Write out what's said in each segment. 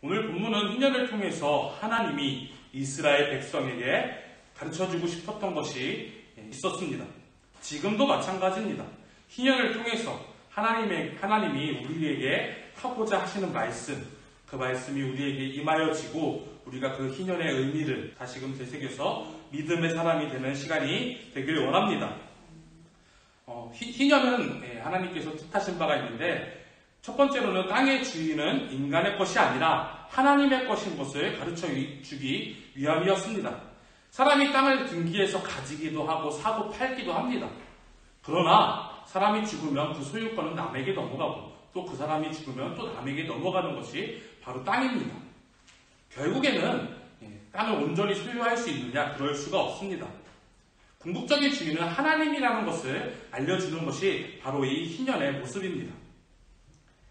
오늘 본문은 희년을 통해서 하나님이 이스라엘 백성에게 가르쳐주고 싶었던 것이 있었습니다. 지금도 마찬가지입니다. 희년을 통해서 하나님이 우리에게 하고자 하시는 말씀, 그 말씀이 우리에게 임하여지고 우리가 그 희년의 의미를 다시금 되새겨서 믿음의 사람이 되는 시간이 되길 원합니다. 희년은 하나님께서 뜻하신 바가 있는데, 첫 번째로는 땅의 주인은 인간의 것이 아니라 하나님의 것인 것을 가르쳐 주기 위함이었습니다. 사람이 땅을 등기해서 가지기도 하고 사고 팔기도 합니다. 그러나 사람이 죽으면 그 소유권은 남에게 넘어가고 또 그 사람이 죽으면 또 남에게 넘어가는 것이 바로 땅입니다. 결국에는 땅을 온전히 소유할 수 있느냐? 그럴 수가 없습니다. 궁극적인 주인은 하나님이라는 것을 알려주는 것이 바로 이 희년의 모습입니다.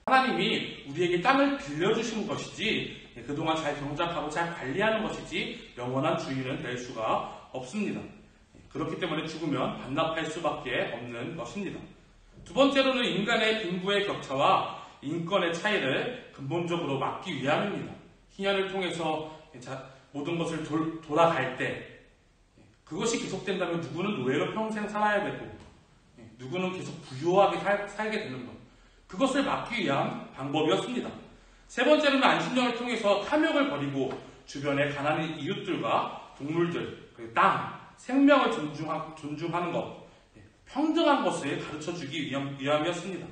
하나님이 우리에게 땅을 빌려주신 것이지 그동안 잘 경작하고 잘 관리하는 것이지 영원한 주인은 될 수가 없습니다. 그렇기 때문에 죽으면 반납할 수밖에 없는 것입니다. 두 번째로는 인간의 빈부의 격차와 인권의 차이를 근본적으로 막기 위함입니다. 희년을 통해서 모든 것을 돌아갈 때 그것이 계속된다면 누구는 노예로 평생 살아야 되고 누구는 계속 부유하게 살게 되는 것, 그것을 막기 위한 방법이었습니다. 세 번째로는 안식년을 통해서 탐욕을 버리고 주변의 가난한 이웃들과 동물들, 땅, 생명을 존중하는 것, 평등한 것을 가르쳐주기 위함이었습니다.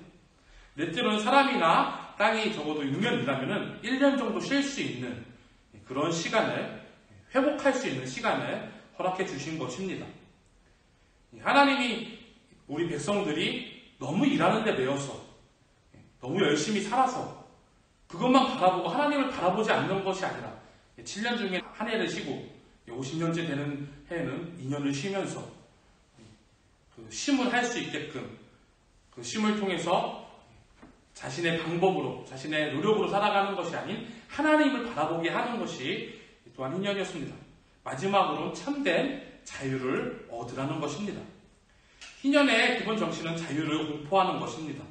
넷째로는 사람이나 땅이 적어도 6년이라면 1년 정도 쉴 수 있는 그런 시간을, 회복할 수 있는 시간을 허락해 주신 것입니다. 하나님이 우리 백성들이 너무 일하는 데 매여서 너무 열심히 살아서 그것만 바라보고 하나님을 바라보지 않는 것이 아니라 7년 중에 한 해를 쉬고 50년째 되는 해에는 2년을 쉬면서 그 쉼을 할 수 있게끔 그 쉼을 통해서 자신의 방법으로, 자신의 노력으로 살아가는 것이 아닌 하나님을 바라보게 하는 것이 또한 희년이었습니다. 마지막으로 참된 자유를 얻으라는 것입니다. 희년의 기본 정신은 자유를 공포하는 것입니다.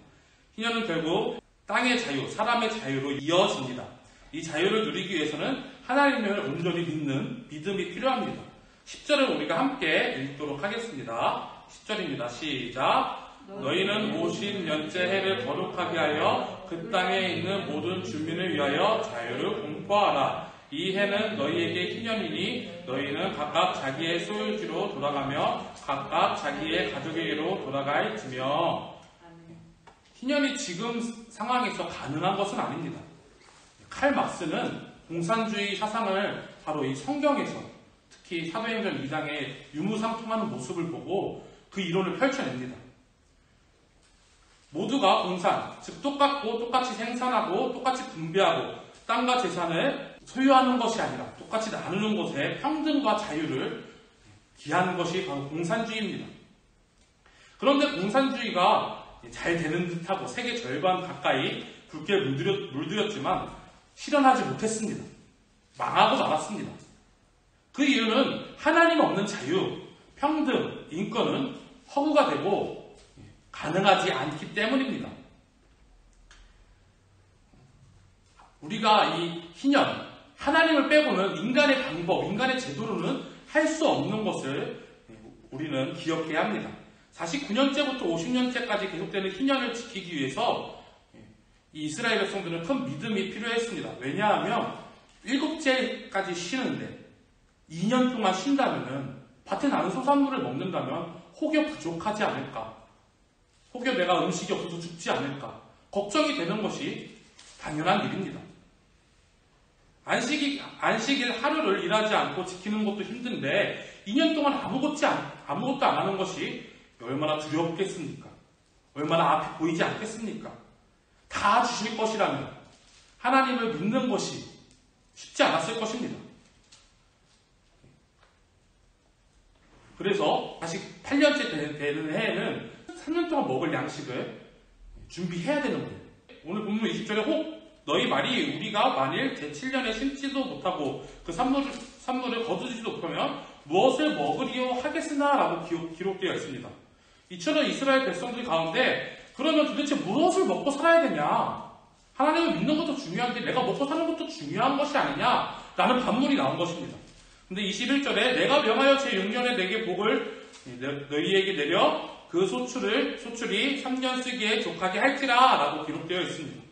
희년은 결국 땅의 자유, 사람의 자유로 이어집니다. 이 자유를 누리기 위해서는 하나님을 온전히 믿는 믿음이 필요합니다. 10절을 우리가 함께 읽도록 하겠습니다. 10절입니다. 시작. 너희는 50년째 해를 거룩하게 하여 그 땅에 있는 모든 주민을 위하여 자유를 공포하라. 이 해는 너희에게 희년이니 너희는 각각 자기의 소유지로 돌아가며 각각 자기의 가족에게로 돌아갈지며. 희년이 지금 상황에서 가능한 것은 아닙니다. 칼 막스는 공산주의 사상을 바로 이 성경에서, 특히 사도행전 2장의 유무상통하는 모습을 보고 그 이론을 펼쳐냅니다. 모두가 공산, 즉 똑같이 생산하고 똑같이 분배하고 땅과 재산을 소유하는 것이 아니라 똑같이 나누는 것에 평등과 자유를 기하는 것이 바로 공산주의입니다. 그런데 공산주의가 잘 되는 듯하고 세계 절반 가까이 굵게 물들였지만 실현하지 못했습니다. 망하고 말았습니다. 그 이유는 하나님 없는 자유, 평등, 인권은 허구가 되고 가능하지 않기 때문입니다. 우리가 이 희년, 하나님을 빼고는 인간의 방법, 인간의 제도로는 할 수 없는 것을 우리는 기억해야 합니다. 49년째부터 50년째까지 계속되는 희년을 지키기 위해서 이 이스라엘 백성들은 큰 믿음이 필요했습니다. 왜냐하면 7째까지 쉬는데 2년 동안 쉰다면 밭에 나는 소산물을 먹는다면 혹여 부족하지 않을까? 혹여 내가 음식이 없어서 죽지 않을까? 걱정이 되는 것이 당연한 일입니다. 안식일 하루를 일하지 않고 지키는 것도 힘든데 2년 동안 아무것도 안 하는 것이 얼마나 두렵겠습니까? 얼마나 앞이 보이지 않겠습니까? 다 주실 것이라면 하나님을 믿는 것이 쉽지 않았을 것입니다. 그래서 다시 8년째 되는 해에는 3년 동안 먹을 양식을 준비해야 되는 거예요. 오늘 본문 20절에 혹 너희 말이 우리가 만일 제7년에 심지도 못하고 그 산물을 거두지도 못하면 무엇을 먹으리요 하겠으나 라고 기록되어 있습니다. 이처럼 이스라엘 백성들 가운데 그러면 도대체 무엇을 먹고 살아야 되냐? 하나님을 믿는 것도 중요한데 내가 먹고 사는 것도 중요한 것이 아니냐라는 반문이 나온 것입니다. 근데 21절에 내가 명하여 제 6년에 내게 복을 너희에게 내려 그 소출이 3년 쓰기에 족하게 할지라 라고 기록되어 있습니다.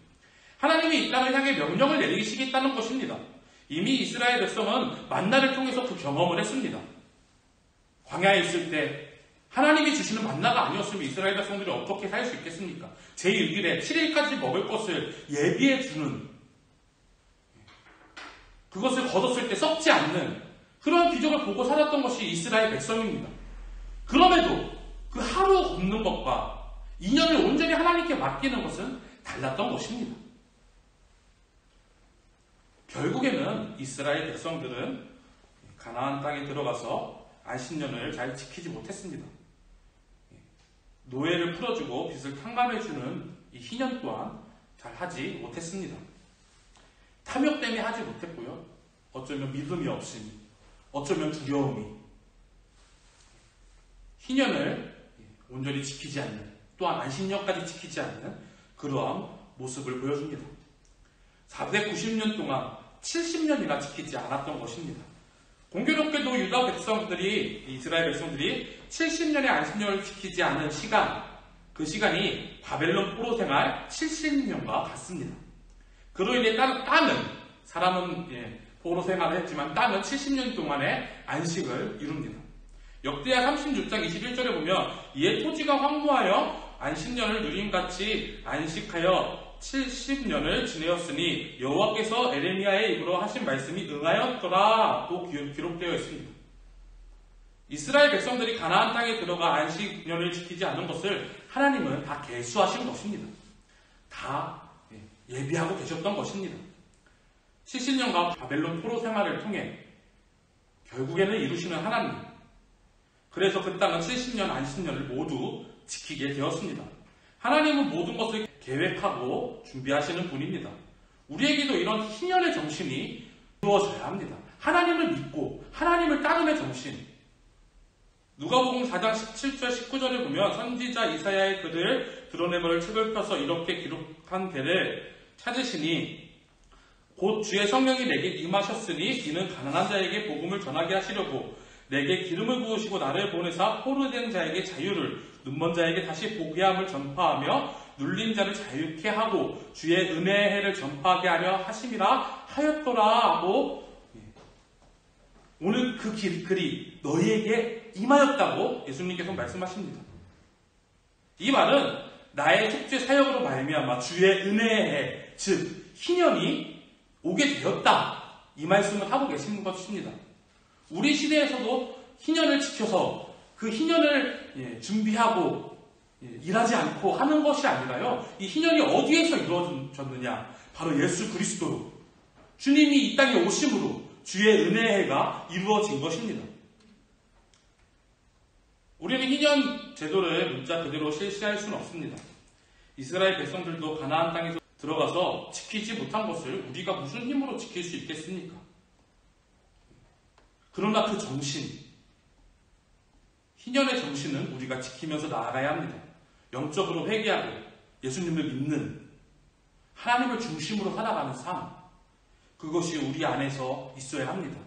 하나님이 이 땅을 향해 명령을 내리시겠다는 것입니다. 이미 이스라엘 백성은 만나를 통해서 그 경험을 했습니다. 광야에 있을 때 하나님이 주시는 만나가 아니었으면 이스라엘 백성들이 어떻게 살 수 있겠습니까? 제6일에 7일까지 먹을 것을 예비해 주는, 그것을 거뒀을 때 썩지 않는 그런 기적을 보고 살았던 것이 이스라엘 백성입니다. 그럼에도 그 하루 굶는 것과 2년을 온전히 하나님께 맡기는 것은 달랐던 것입니다. 결국에는 이스라엘 백성들은 가나안 땅에 들어가서 안식년을 잘 지키지 못했습니다. 노예를 풀어주고 빚을 탕감해주는 이 희년 또한 잘 하지 못했습니다. 탐욕 때문에 하지 못했고요. 어쩌면 믿음이 없음, 어쩌면 두려움이, 희년을 온전히 지키지 않는, 또한 안식년까지 지키지 않는 그러한 모습을 보여줍니다. 490년 동안 70년이나 지키지 않았던 것입니다. 공교롭게도 유다 백성들이, 이스라엘 백성들이 70년의 안식년을 지키지 않은 시간, 그 시간이 바벨론 포로 생활 70년과 같습니다. 그로 인해 땅은, 사람은 포로 생활을 했지만 땅은 70년 동안의 안식을 이룹니다. 역대하 36장 21절에 보면 이에 토지가 황무하여 안식년을 누림같이 안식하여 70년을 지내었으니 여호와께서 에레미야의 입으로 하신 말씀이 응하였더라 고 기록되어 있습니다. 이스라엘 백성들이 가나안 땅에 들어가 안식년을 지키지 않은 것을 하나님은 다 계수하신 것입니다. 다 예비하고 계셨던 것입니다. 70년간 바벨론 포로 생활을 통해 결국에는 이루시는 하나님, 그래서 그 땅은 70년 안식년을 모두 지키게 되었습니다. 하나님은 모든 것을 계획하고 준비하시는 분입니다. 우리에게도 이런 희년의 정신이 이루어져야 합니다. 하나님을 믿고 하나님을 따름의 정신. 누가복음 4장 17절 19절에 보면 선지자 이사야의 글을 드러내버릴 책을 펴서 이렇게 기록한 데를 찾으시니 곧 주의 성령이 내게 임하셨으니 이는 가난한 자에게 복음을 전하게 하시려고 내게 기름을 부으시고 나를 보내사 포로된 자에게 자유를, 눈먼 자에게 다시 보게 함을 전파하며 눌린 자를 자유케 하고 주의 은혜의 해를 전파하게 하려 하심이라 하였더라 하고, 오늘 그 글이 너희에게 임하였다고 예수님께서 말씀하십니다. 이 말은 나의 속죄 사역으로 말미암아 주의 은혜의 해, 즉 희년이 오게 되었다, 이 말씀을 하고 계시는 것입니다. 우리 시대에서도 희년을 지켜서 그 희년을 준비하고 일하지 않고 하는 것이 아니라요, 이 희년이 어디에서 이루어졌느냐, 바로 예수 그리스도로, 주님이 이 땅에 오심으로 주의 은혜의 해가 이루어진 것입니다. 우리는 희년 제도를 문자 그대로 실시할 수는 없습니다. 이스라엘 백성들도 가나안 땅에서 들어가서 지키지 못한 것을 우리가 무슨 힘으로 지킬 수 있겠습니까? 그러나 그 정신, 희년의 정신은 우리가 지키면서 나아가야 합니다. 영적으로 회개하고 예수님을 믿는, 하나님을 중심으로 살아가는 삶, 그것이 우리 안에서 있어야 합니다.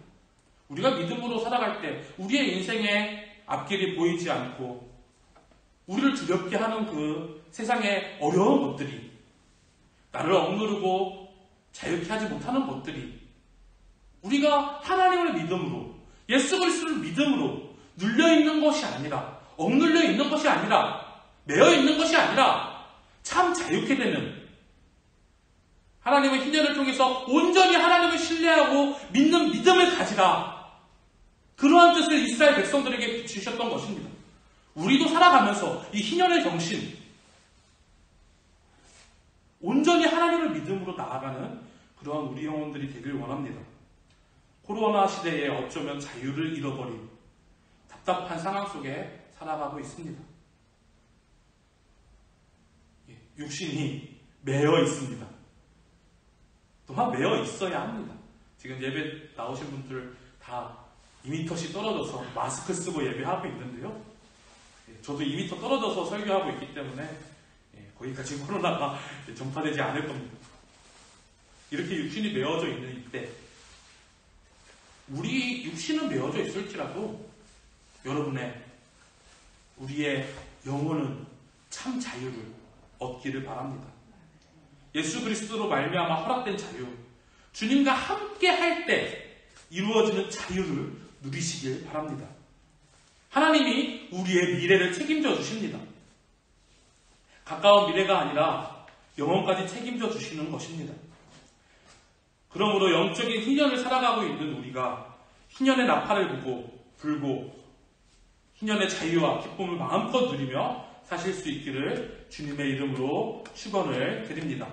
우리가 믿음으로 살아갈 때 우리의 인생의 앞길이 보이지 않고 우리를 두렵게 하는 그 세상의 어려운 것들이, 나를 억누르고 자유케 하지 못하는 것들이, 우리가 하나님을 믿음으로, 예수 그리스도를 믿음으로 눌려있는 것이 아니라, 억눌려 있는 것이 아니라, 매여 있는 것이 아니라 참 자유케 되는, 하나님의 희년을 통해서 온전히 하나님을 신뢰하고 믿는 믿음을 가지라, 그러한 뜻을 이스라엘 백성들에게 주셨던 것입니다. 우리도 살아가면서 이 희년의 정신, 온전히 하나님을 믿음으로 나아가는 그러한 우리 영혼들이 되길 원합니다. 코로나 시대에 어쩌면 자유를 잃어버린 답답한 상황 속에 살아가고 있습니다. 육신이 매여 있습니다. 또한 매여 있어야 합니다. 지금 예배 나오신 분들 다 2m씩 떨어져서 마스크 쓰고 예배하고 있는데요. 저도 2m 떨어져서 설교하고 있기 때문에 거기까지 코로나가 전파되지 않을 겁니다. 이렇게 육신이 메어져 있는 이때 우리 육신은 메어져 있을지라도 우리의 영혼은 참 자유를 얻기를 바랍니다. 예수 그리스도로 말미암아 허락된 자유, 주님과 함께 할 때 이루어지는 자유를 누리시길 바랍니다. 하나님이 우리의 미래를 책임져 주십니다. 가까운 미래가 아니라 영원까지 책임져 주시는 것입니다. 그러므로 영적인 희년을 살아가고 있는 우리가 희년의 나팔을 불고 희년의 자유와 기쁨을 마음껏 누리며 사실 수 있기를 주님의 이름으로 축원을 드립니다.